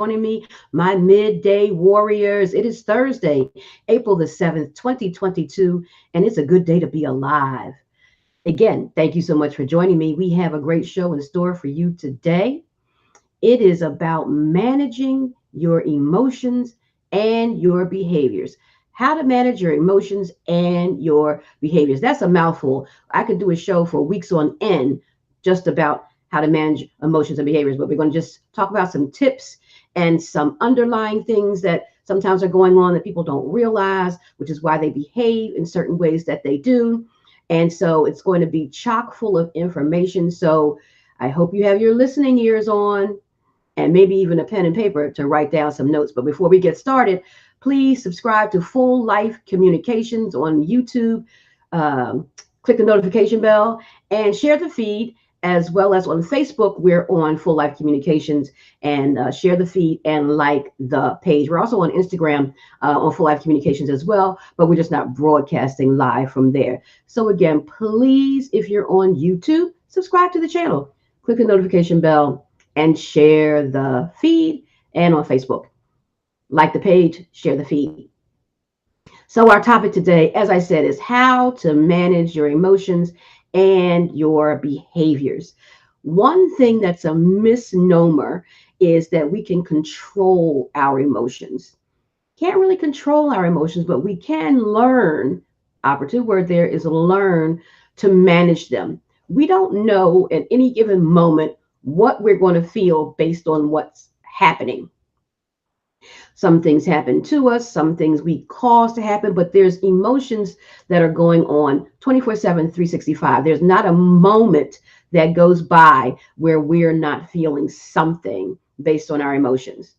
joining me, my midday warriors. It is Thursday, April the 7th, 2022, and it's a good day to be alive. Again, thank you so much for joining me. We have a great show in store for you today. It is about managing your emotions and your behaviors. How to manage your emotions and your behaviors. That's a mouthful. I could do a show for weeks on end just about how to manage emotions and behaviors, but we're going to just talk about some tips and some underlying things that sometimes are going on that people don't realize, which is why they behave in certain ways that they do. And so it's going to be chock full of information. So I hope you have your listening ears on and maybe even a pen and paper to write down some notes. But before we get started, please subscribe to Full Life Communications on YouTube. Click the notification bell and share the feed, as well as on Facebook. We're on Full Life Communications, and share the feed and like the page. We're also on Instagram on Full Life Communications as well, but we're just not broadcasting live from there. So again, please, if you're on YouTube, subscribe to the channel, click the notification bell, and share the feed. And on Facebook, like the page, share the feed. So our topic today, as I said, is how to manage your emotions and your behaviors. One thing that's a misnomer is that we can control our emotions. Can't really control our emotions, but we can learn. Operative word there is learn to manage them. We don't know at any given moment what we're going to feel based on what's happening. Some things happen to us, some things we cause to happen, but there's emotions that are going on 24/7, 365. There's not a moment that goes by where we're not feeling something based on our emotions.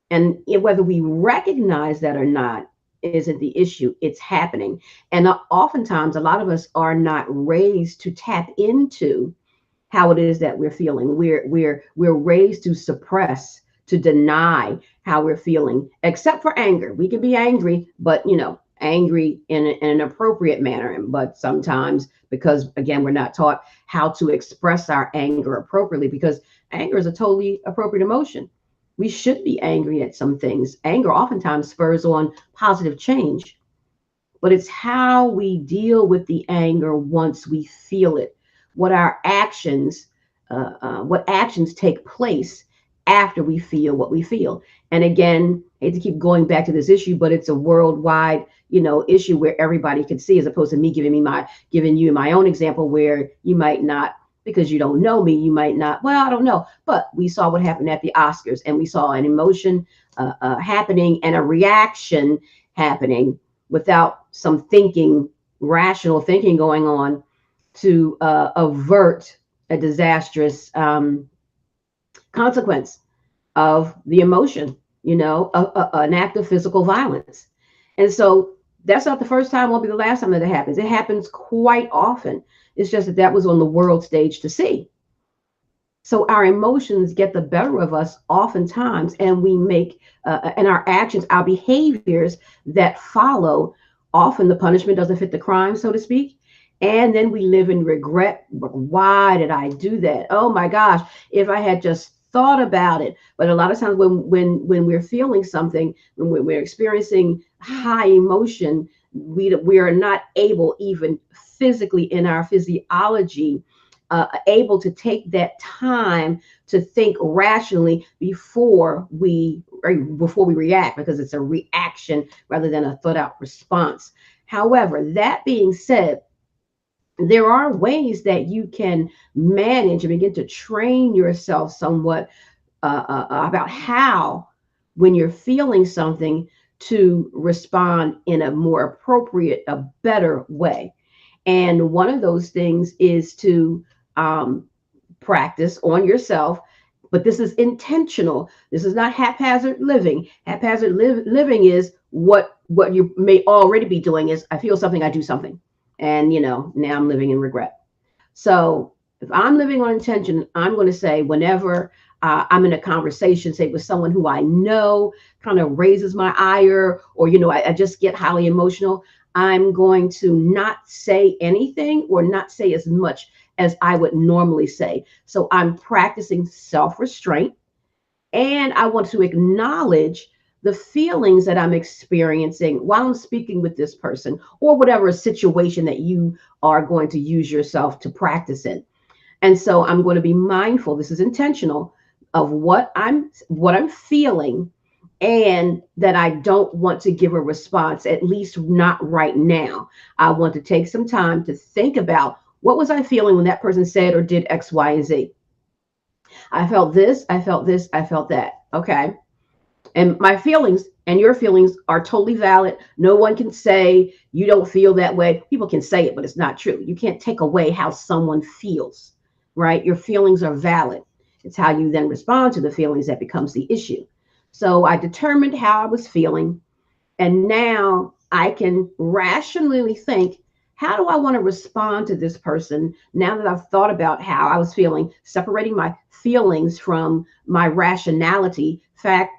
And whether we recognize that or not isn't the issue, it's happening. And oftentimes, a lot of us are not raised to tap into how it is that we're feeling. We're raised to suppress, to deny how we're feeling, except for anger. We can be angry, but angry in an appropriate manner. But sometimes, because again, we're not taught how to express our anger appropriately, because anger is a totally appropriate emotion. We should be angry at some things. Anger oftentimes spurs on positive change, but it's how we deal with the anger once we feel it. What our actions, what actions take place after we feel what we feel. And again, I hate to keep going back to this issue, but it's a worldwide, issue where everybody can see, as opposed to me giving you my own example where you might not, because you don't know me, you might not, well, I don't know. But we saw what happened at the Oscars, and we saw an emotion happening and a reaction happening without some thinking, rational thinking going on to avert a disastrous consequence of the emotion, an act of physical violence. And so that's not the first time, won't be the last time that it happens. It happens quite often. It's just that was on the world stage to see. So our emotions get the better of us oftentimes, and we make, and our actions, our behaviors that follow, often the punishment doesn't fit the crime, so to speak. And then we live in regret. Why did I do that? Oh my gosh, if I had just thought about it. But a lot of times when we're feeling something, when we're experiencing high emotion, we are not able, even physically in our physiology, able to take that time to think rationally before we react, because it's a reaction rather than a thought out response. However, that being said, there are ways that you can manage and begin to train yourself somewhat about how, when you're feeling something, to respond in a more appropriate, a better way. And one of those things is to practice on yourself, but this is intentional. This is not haphazard living. Living is what you may already be doing is, I feel something, I do something. And, now I'm living in regret. So if I'm living on intention, I'm going to say, whenever I'm in a conversation, say with someone who I know kind of raises my ire, or, I just get highly emotional, I'm going to not say anything or not say as much as I would normally say. So I'm practicing self-restraint And I want to acknowledge the feelings that I'm experiencing while I'm speaking with this person or whatever situation that you are going to use yourself to practice in. And so I'm going to be mindful, this is intentional, of what I'm feeling, and that I don't want to give a response, at least not right now. I want to take some time to think about what was I feeling when that person said or did X, Y, and Z. I felt this, I felt this, I felt that. Okay. And my feelings and your feelings are totally valid. No one can say you don't feel that way. People can say it, but it's not true. You can't take away how someone feels, right? Your feelings are valid. It's how you then respond to the feelings that becomes the issue. So I determined how I was feeling. And now I can rationally think, how do I want to respond to this person now that I've thought about how I was feeling, separating my feelings from my rationality,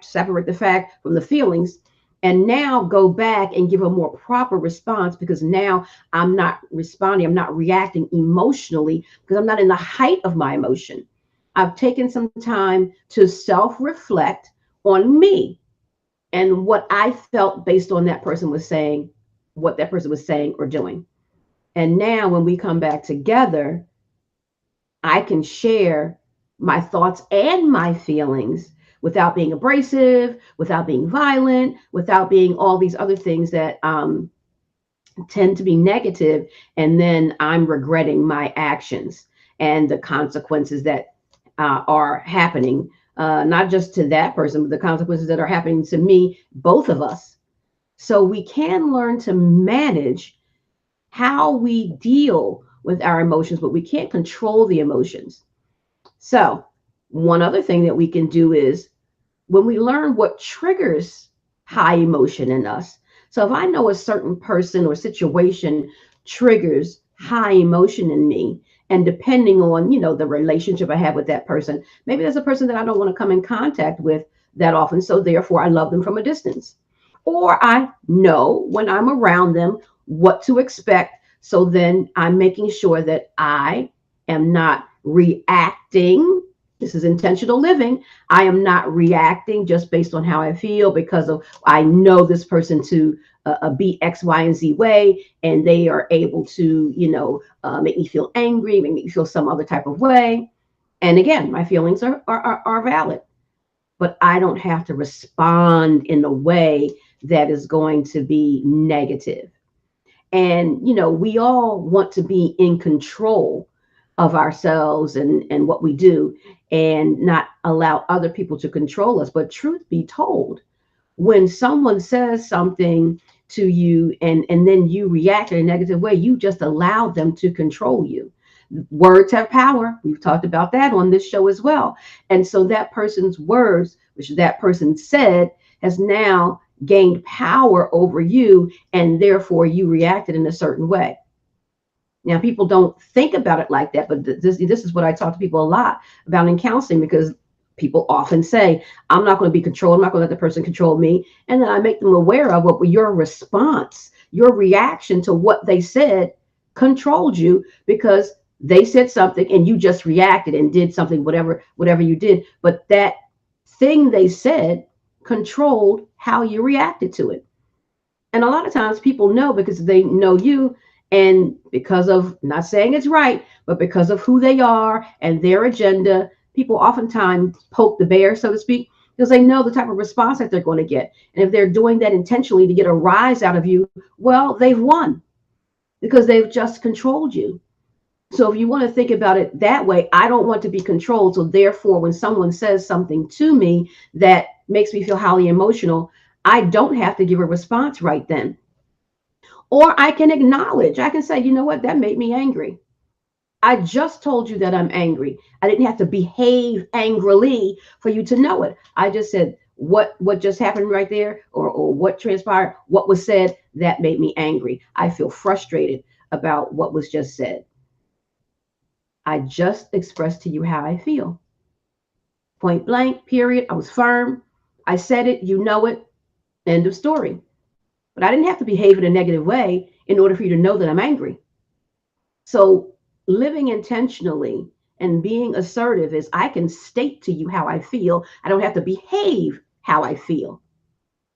separate the fact from the feelings, and now go back and give a more proper response, because now I'm not responding, I'm not reacting emotionally because I'm not in the height of my emotion. I've taken some time to self reflect on me and what I felt based on that person was saying, what that person was saying or doing. And now when we come back together, I can share my thoughts and my feelings without being abrasive, without being violent, without being all these other things that tend to be negative. And then I'm regretting my actions and the consequences that are happening, not just to that person, but the consequences that are happening to me, both of us. So we can learn to manage how we deal with our emotions, but we can't control the emotions. So, one other thing that we can do is when we learn what triggers high emotion in us. So, if I know a certain person or situation triggers high emotion in me, and depending on, the relationship I have with that person, maybe there's a person that I don't want to come in contact with that often. So, therefore, I love them from a distance. Or I know when I'm around them what to expect. So then I'm making sure that I am not reacting. This is intentional living. I am not reacting just based on how I feel because of I know this person to be X, Y, and Z way, and they are able to, make me feel angry, make me feel some other type of way. And again, my feelings are valid, but I don't have to respond in a way that is going to be negative. And, we all want to be in control of ourselves and what we do and not allow other people to control us. But truth be told, when someone says something to you and then you react in a negative way, you just allow them to control you. Words have power. We've talked about that on this show as well. And so that person's words, which that person said, has now gained power over you, and therefore you reacted in a certain way. Now, people don't think about it like that, but this is what I talk to people a lot about in counseling, because people often say, I'm not going to be controlled. I'm not going to let the person control me. And then I make them aware of what your response, your reaction to what they said controlled you, because they said something and you just reacted and did something, whatever you did. But that thing they said controlled how you reacted to it. And a lot of times people know because they know you, and because of, not saying it's right, but because of who they are and their agenda, people oftentimes poke the bear, so to speak, because they know the type of response that they're going to get. And if they're doing that intentionally to get a rise out of you, well, they've won because they've just controlled you. So if you want to think about it that way, I don't want to be controlled. So therefore, when someone says something to me that makes me feel highly emotional, I don't have to give a response right then. Or I can acknowledge, I can say, you know what, that made me angry. I just told you that I'm angry. I didn't have to behave angrily for you to know it. I just said what just happened right there, or what transpired, what was said, that made me angry. I feel frustrated about what was just said. I just expressed to you how I feel. Point blank, period. I was firm. I said it, you know it, end of story. But I didn't have to behave in a negative way in order for you to know that I'm angry. So living intentionally And being assertive is I can state to you how I feel. I don't have to behave how I feel.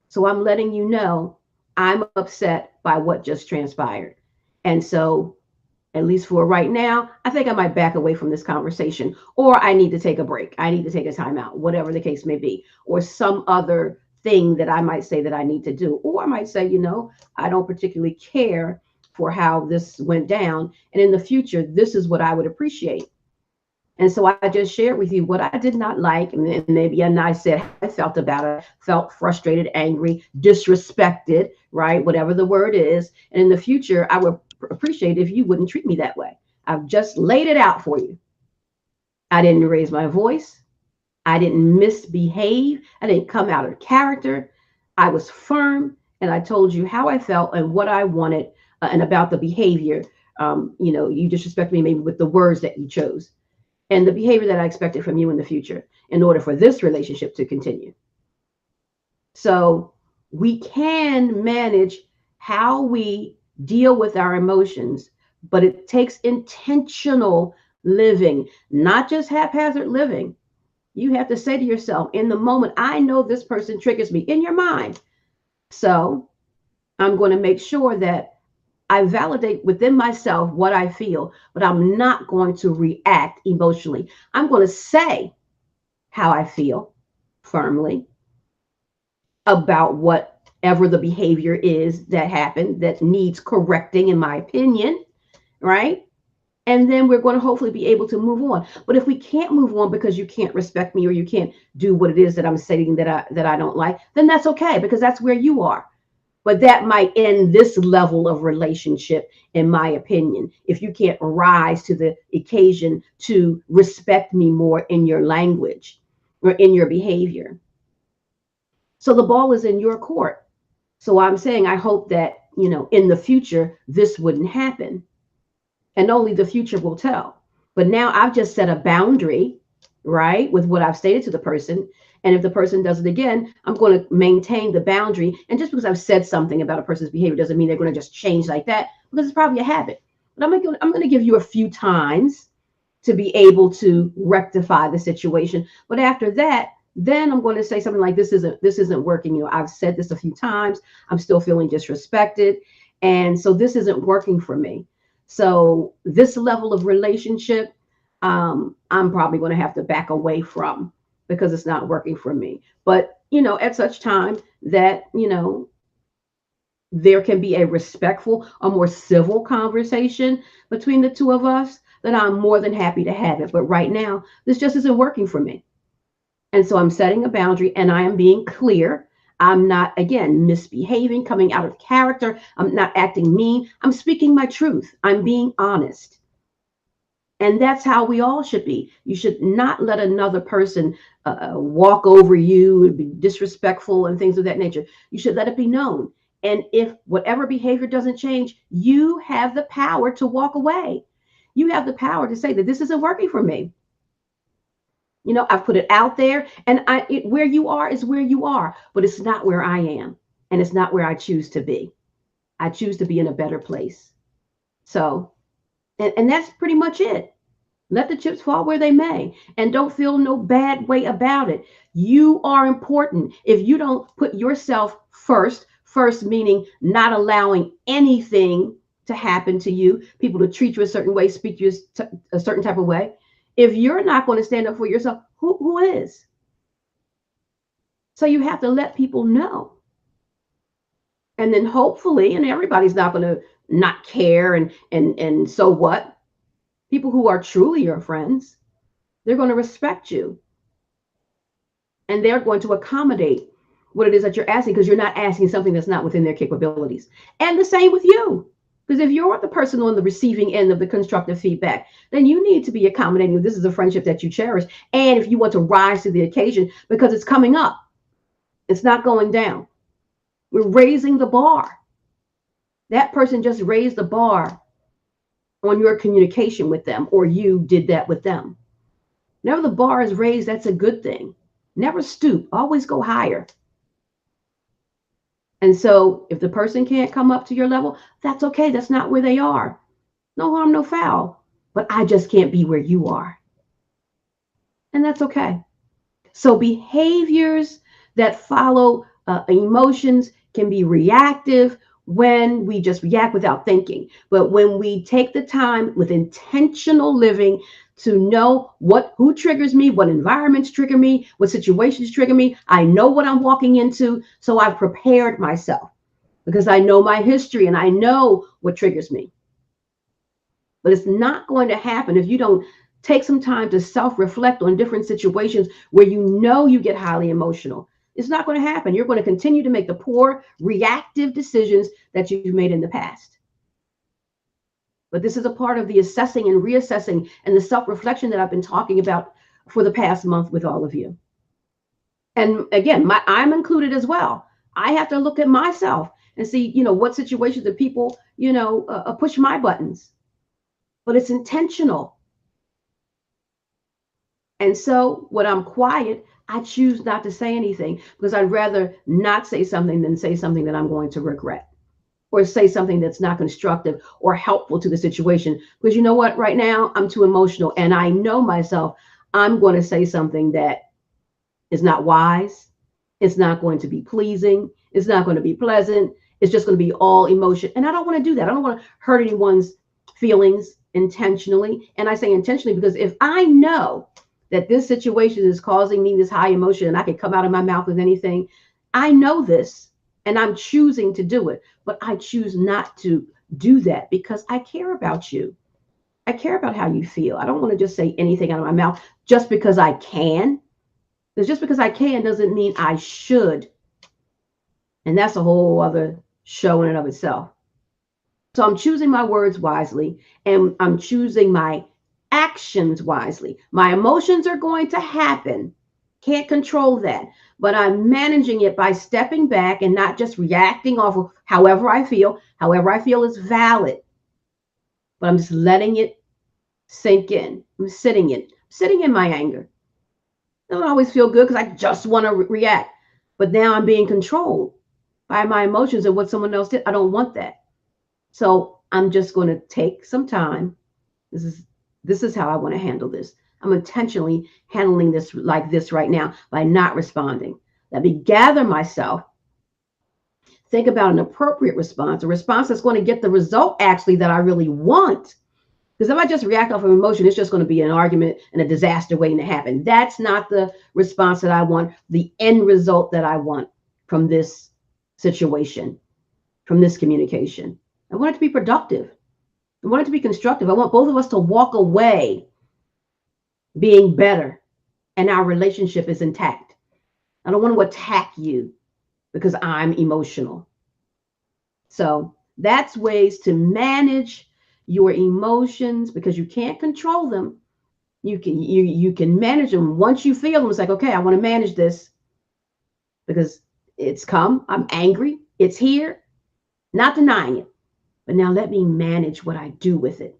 So I'm letting you know I'm upset by what just transpired. And so, at least for right now, I think I might back away from this conversation, or I need to take a break. I need to take a time out, whatever the case may be, or some other thing that I might say that I need to do. Or I might say, I don't particularly care for how this went down. And in the future, this is what I would appreciate. And so I just shared with you what I did not like. And maybe and I said how I felt about it. Felt frustrated, angry, disrespected, right? Whatever the word is. And in the future, I would appreciate if you wouldn't treat me that way. I've just laid it out for you. I didn't raise my voice. I didn't misbehave. I didn't come out of character. I was firm and I told you how I felt and what I wanted and about the behavior. You disrespect me maybe with the words that you chose and the behavior that I expected from you in the future in order for this relationship to continue. So we can manage how we deal with our emotions, but it takes intentional living, not just haphazard living. You have to say to yourself, in the moment, I know this person triggers me in your mind. So I'm going to make sure that I validate within myself what I feel, but I'm not going to react emotionally. I'm going to say how I feel firmly about whatever the behavior is that happened that needs correcting, in my opinion, right? And then we're going to hopefully be able to move on. But if we can't move on because you can't respect me or you can't do what it is that I'm saying that I don't like, then that's okay because that's where you are. But that might end this level of relationship, in my opinion, if you can't rise to the occasion to respect me more in your language or in your behavior. So the ball is in your court. So I'm saying I hope that, in the future, this wouldn't happen. And only the future will tell. But now I've just set a boundary, right, with what I've stated to the person. And if the person does it again, I'm going to maintain the boundary. And just because I've said something about a person's behavior doesn't mean they're going to just change like that, because it's probably a habit. But I'm going to give you a few times to be able to rectify the situation. But after that, then I'm going to say something like, this isn't working. I've said this a few times. I'm still feeling disrespected. And so this isn't working for me. So this level of relationship, I'm probably going to have to back away from because it's not working for me. But, at such time that, there can be a respectful, a more civil conversation between the two of us, then I'm more than happy to have it. But right now, this just isn't working for me. And so I'm setting a boundary and I am being clear. I'm not, again, misbehaving, coming out of character. I'm not acting mean. I'm speaking my truth. I'm being honest. And that's how we all should be. You should not let another person walk over you and be disrespectful and things of that nature. You should let it be known. And if whatever behavior doesn't change, you have the power to walk away. You have the power to say that this isn't working for me. I've put it out there, and where you are is where you are, but it's not where I am, and it's not where I choose to be. I choose to be in a better place. So, and that's pretty much it. Let the chips fall where they may, and don't feel no bad way about it. You are important. If you don't put yourself first meaning not allowing anything to happen to you, people to treat you a certain way, speak to you a certain type of way. If you're not going to stand up for yourself, who is? So you have to let people know. And then hopefully, and everybody's not going to not care and so what? People who are truly your friends, they're going to respect you. And they're going to accommodate what it is that you're asking, because you're not asking something that's not within their capabilities. And the same with you. Because if you're the person on the receiving end of the constructive feedback, then you need to be accommodating. This is a friendship that you cherish. And if you want to rise to the occasion, because it's coming up, it's not going down. We're raising the bar. That person just raised the bar on your communication with them, or you did that with them. Whenever the bar is raised, that's a good thing. Never stoop, always go higher. And so if the person can't come up to your level, that's okay. That's not where they are. No harm, no foul. But I just can't be where you are. And that's okay. So behaviors that follow emotions can be reactive when we just react without thinking. But when we take the time with intentional living to know who triggers me, what environments trigger me, what situations trigger me, I know what I'm walking into, so I've prepared myself because I know my history and I know what triggers me. But it's not going to happen if you don't take some time to self-reflect on different situations where you know you get highly emotional. It's not going to happen. You're going to continue to make the poor reactive decisions that you've made in the past. But this is a part of the assessing and reassessing and the self-reflection that I've been talking about for the past month with all of you. And again, I'm included as well. I have to look at myself and see, what situations that people, push my buttons. But it's intentional. And so when I'm quiet, I choose not to say anything because I'd rather not say something than say something that I'm going to regret or say something that's not constructive or helpful to the situation. Because you know what? Right now, I'm too emotional and I know myself. I'm going to say something that is not wise. It's not going to be pleasing. It's not going to be pleasant. It's just going to be all emotion. And I don't want to do that. I don't want to hurt anyone's feelings intentionally. And I say intentionally because if I know that this situation is causing me this high emotion and I could come out of my mouth with anything, I know this and I'm choosing to do it. But I choose not to do that because I care about you. I care about how you feel. I don't want to just say anything out of my mouth just because I can. Because just because I can doesn't mean I should. And that's a whole other show in and of itself. So I'm choosing my words wisely and I'm choosing my actions wisely. My emotions are going to happen. Can't control that. But I'm managing it by stepping back and not just reacting off of however I feel. However I feel is valid. But I'm just letting it sink in. I'm sitting in my anger. I don't always feel good because I just want to react. But now I'm being controlled by my emotions and what someone else did. I don't want that. So I'm just going to take some time. This is how I want to handle this. I'm intentionally handling this like this right now by not responding. Let me gather myself, think about an appropriate response, a response that's going to get the result actually that I really want. Because if I just react off of emotion, it's just going to be an argument and a disaster waiting to happen. That's not the response that I want, the end result that I want from this situation, from this communication. I want it to be productive. I want it to be constructive. I want both of us to walk away being better and our relationship is intact. I don't want to attack you because I'm emotional. So that's ways to manage your emotions because you can't control them. You can manage them once you feel them. It's like, okay, I want to manage this because it's come. I'm angry. It's here. Not denying it. But now let me manage what I do with it.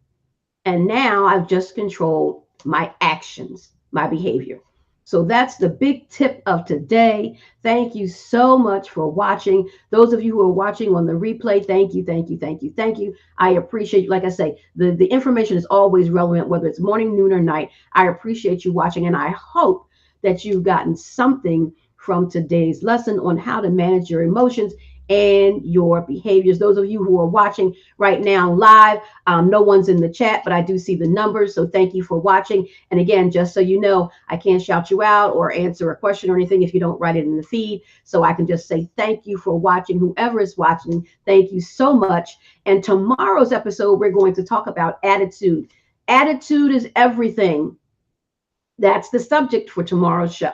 And now I've just controlled my actions, my behavior. So that's the big tip of today. Thank you so much for watching. Those of you who are watching on the replay, thank you, thank you, thank you, thank you. I appreciate you. Like I say, the information is always relevant, whether it's morning, noon, or night. I appreciate you watching, and I hope that you've gotten something from today's lesson on how to manage your emotions and your behaviors. Those of you who are watching right now live, no one's in the chat, but I do see the numbers. So thank you for watching. And again, just so you know, I can't shout you out or answer a question or anything if you don't write it in the feed. So I can just say thank you for watching. Whoever is watching, thank you so much. And tomorrow's episode, we're going to talk about attitude. Attitude is everything. That's the subject for tomorrow's show.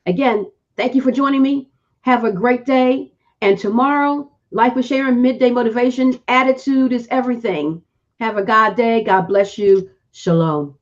Again, thank you for joining me. Have a great day. And tomorrow, Life with Sharon, midday motivation. Attitude is everything. Have a God day. God bless you. Shalom.